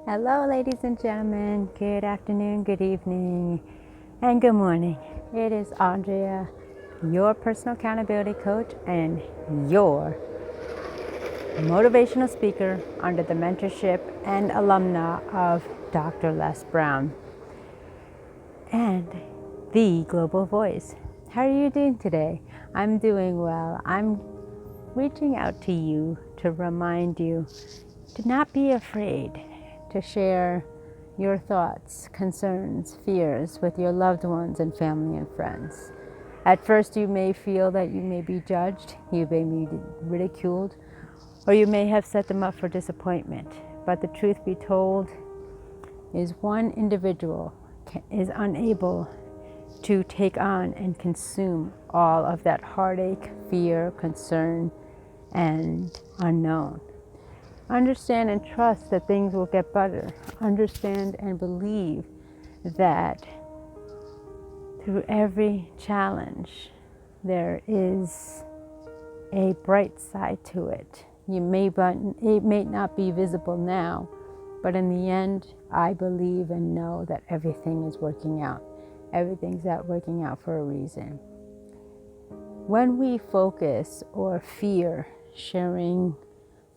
Hello, ladies and gentlemen. Good afternoon, good evening, and good morning. It is Andrea, your personal accountability coach and your motivational speaker under the mentorship and alumna of Dr. Les Brown and the Global Voice. How are you doing today? I'm doing well. I'm reaching out to you to remind you to not be afraid to share your thoughts, concerns, fears with your loved ones and family and friends. At first, you may feel that you may be judged, you may be ridiculed, or you may have set them up for disappointment. But the truth be told is one individual is unable to take on and consume all of that heartache, fear, concern, and unknown. Understand and trust that things will get better. Understand and believe that through every challenge, there is a bright side to it. It may not be visible now, but in the end, I believe and know that everything is working out. Everything's working out for a reason. When we focus or fear sharing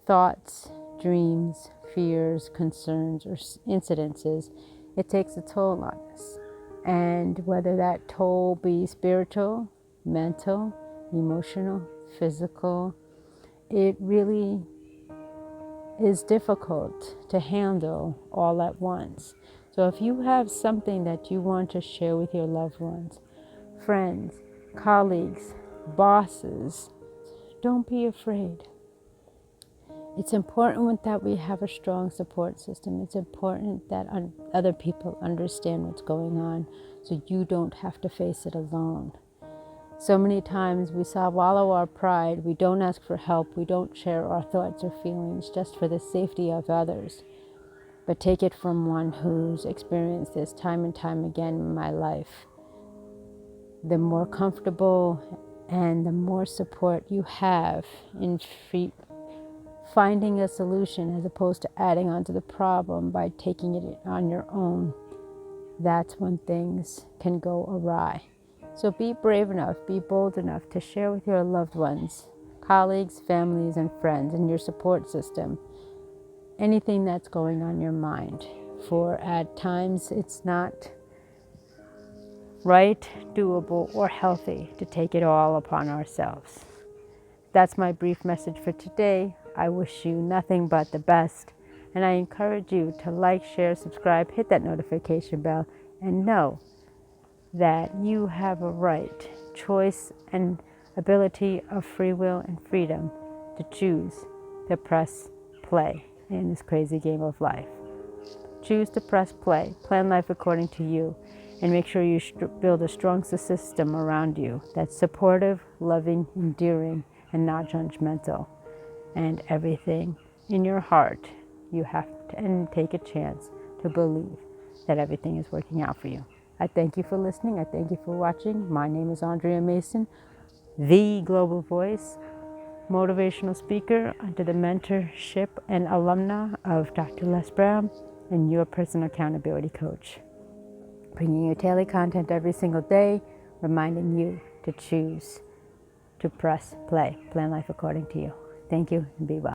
thoughts, dreams, fears, concerns, or incidences, it takes a toll on us. And whether that toll be spiritual, mental, emotional, physical, it really is difficult to handle all at once. So if you have something that you want to share with your loved ones, friends, colleagues, bosses, don't be afraid. It's important that we have a strong support system. It's important that other people understand what's going on so you don't have to face it alone. So many times we swallow our pride, we don't ask for help, we don't share our thoughts or feelings just for the safety of others. But take it from one who's experienced this time and time again in my life. The more comfortable and the more support you have in finding a solution as opposed to adding on to the problem by taking it on your own, that's when things can go awry. So be brave enough, be bold enough to share with your loved ones, colleagues, families, and friends, and your support system anything that's going on your mind. For at times it's not right, doable, or healthy to take it all upon ourselves. That's my brief message for today. I wish you nothing but the best, and I encourage you to like, share, subscribe, hit that notification bell, and know that you have a right, choice, and ability of free will and freedom to choose to press play in this crazy game of life. Choose to press play, plan life according to you, and make sure you build a strong system around you that's supportive, loving, endearing, and not judgmental. And everything in your heart, you have to take a chance to believe that everything is working out for you. I thank you for listening. I thank you for watching. My name is Andrea Mason, the Global Voice, motivational speaker under the mentorship and alumna of Dr. Les Brown, and your personal accountability coach. Bringing you daily content every single day, reminding you to choose to press play, plan life according to you. Thank you and be well.